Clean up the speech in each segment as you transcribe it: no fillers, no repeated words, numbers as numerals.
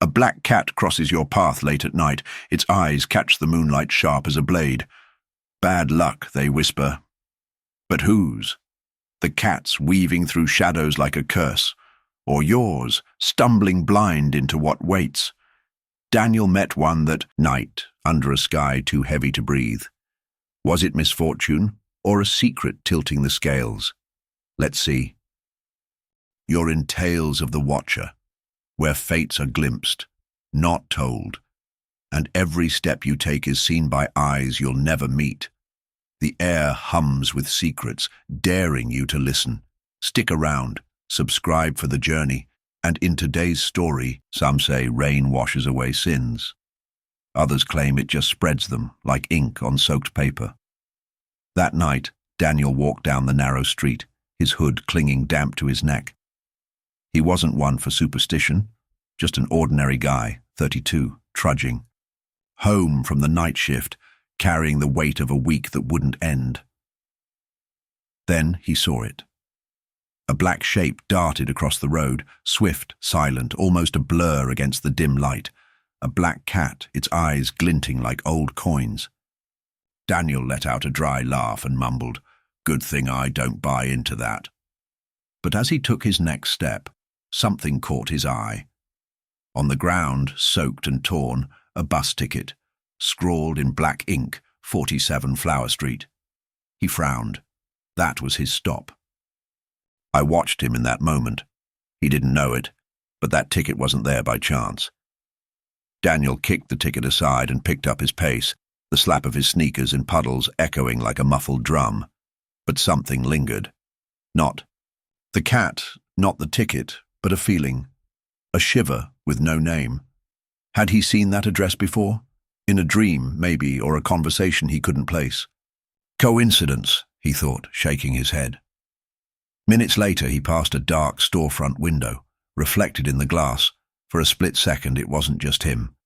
A black cat crosses your path late at night. Its eyes catch the moonlight sharp as a blade. Bad luck, they whisper. But whose? The cat's weaving through shadows like a curse, or yours, stumbling blind into what waits? Daniel met one that night, under a sky too heavy to breathe. Was it misfortune, or a secret tilting the scales? Let's see. You're in Tales of the Watcher, where fates are glimpsed, not told, and every step you take is seen by eyes you'll never meet. The air hums with secrets, daring you to listen. Stick around, subscribe for the journey, and in today's story, some say rain washes away sins. Others claim it just spreads them, like ink on soaked paper. That night, Daniel walked down the narrow street, his hood clinging damp to his neck. He wasn't one for superstition, just an ordinary guy, 32, trudging. Home from the night shift, carrying the weight of a week that wouldn't end. Then he saw it. A black shape darted across the road, swift, silent, almost a blur against the dim light. A black cat, its eyes glinting like old coins. Daniel let out a dry laugh and mumbled, "Good thing I don't buy into that." But as he took his next step, something caught his eye. On the ground, soaked and torn, a bus ticket, scrawled in black ink, 47 Flower Street. He frowned. That was his stop. I watched him in that moment. He didn't know it, but that ticket wasn't there by chance. Daniel kicked the ticket aside and picked up his pace, the slap of his sneakers in puddles echoing like a muffled drum. But something lingered. Not the cat, not the ticket, but a feeling. A shiver with no name. Had he seen that address before? In a dream, maybe, or a conversation he couldn't place. Coincidence, he thought, shaking his head. Minutes later, he passed a dark storefront window, reflected in the glass. For a split second, it wasn't just him.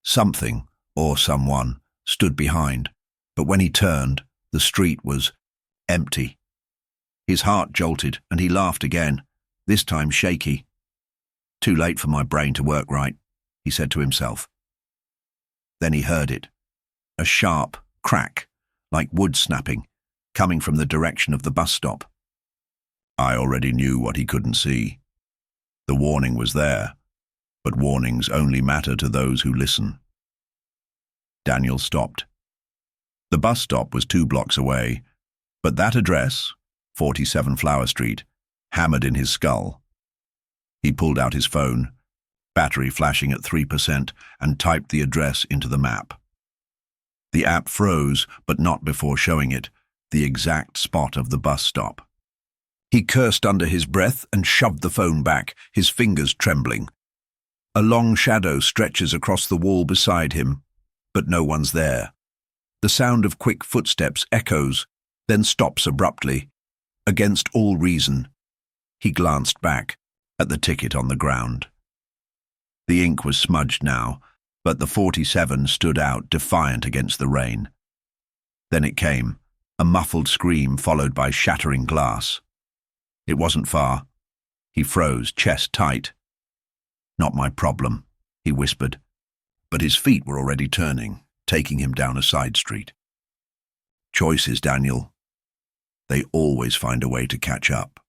Something, or someone, stood behind, but when he turned, the street was empty. His heart jolted, and he laughed again, this time shaky. Too late for my brain to work right, he said to himself. Then he heard it, a sharp crack, like wood snapping, coming from the direction of the bus stop. I already knew what he couldn't see. The warning was there, but warnings only matter to those who listen. Daniel stopped. The bus stop was 2 blocks away, but that address, 47 Flower Street, hammered in his skull. He pulled out his phone, battery flashing at 3%, and typed the address into the map. The app froze, but not before showing it, the exact spot of the bus stop. He cursed under his breath and shoved the phone back, his fingers trembling. A long shadow stretches across the wall beside him, but no one's there. The sound of quick footsteps echoes, then stops abruptly. Against all reason, he glanced back at the ticket on the ground. The ink was smudged now, but the 47 stood out defiant against the rain. Then it came, a muffled scream followed by shattering glass. It wasn't far. He froze, chest tight. Not my problem, he whispered, but his feet were already turning, taking him down a side street. Choices, Daniel. They always find a way to catch up.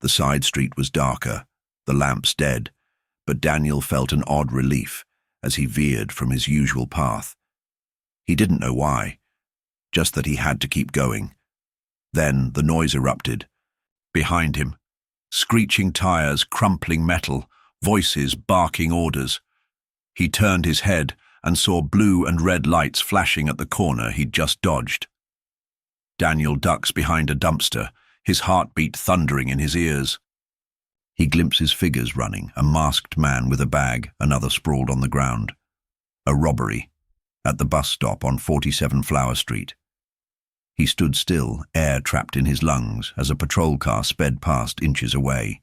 The side street was darker, the lamps dead, but Daniel felt an odd relief as he veered from his usual path. He didn't know why, just that he had to keep going. Then the noise erupted. Behind him, screeching tires, crumpling metal, voices barking orders. He turned his head and saw blue and red lights flashing at the corner he'd just dodged. Daniel ducks behind a dumpster, his heartbeat thundering in his ears. He glimpses figures running, a masked man with a bag, another sprawled on the ground. A robbery, at the bus stop on 47 Flower Street. He stood still, air trapped in his lungs, as a patrol car sped past inches away.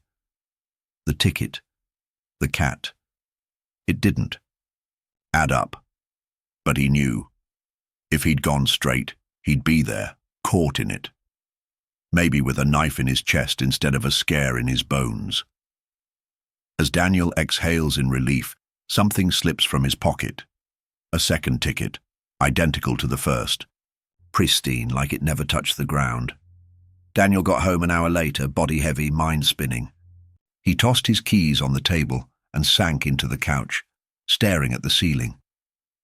The ticket, the cat. It didn't add up. But he knew. If he'd gone straight, he'd be there, caught in it. Maybe with a knife in his chest instead of a scare in his bones. As Daniel exhales in relief, Something slips from his pocket. A second ticket, identical to the first. Pristine, like it never touched the ground. Daniel got home an hour later, body heavy, mind spinning. He tossed his keys on the table and sank into the couch, staring at the ceiling.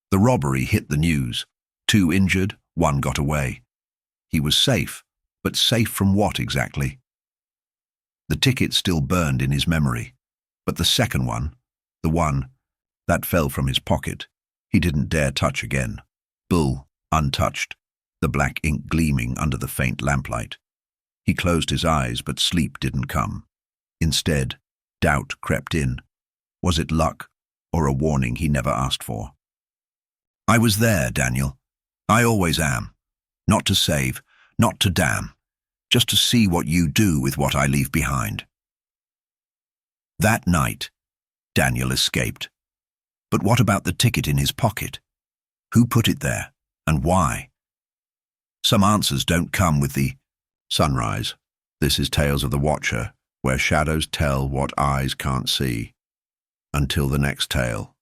The robbery hit the news. 2 injured, 1 got away. He was safe, but safe from what exactly? The ticket still burned in his memory, but the second one, the one that fell from his pocket, he didn't dare touch again. Bull, untouched, the black ink gleaming under the faint lamplight. He closed his eyes, but sleep didn't come. Instead, doubt crept in. Was it luck, or a warning he never asked for? I was there, Daniel. I always am. Not to save, not to damn. Just to see what you do with what I leave behind. That night, Daniel escaped. But what about the ticket in his pocket? Who put it there, and why? Some answers don't come with the sunrise. This is Tales of the Watcher, where shadows tell what eyes can't see. Until the next tale.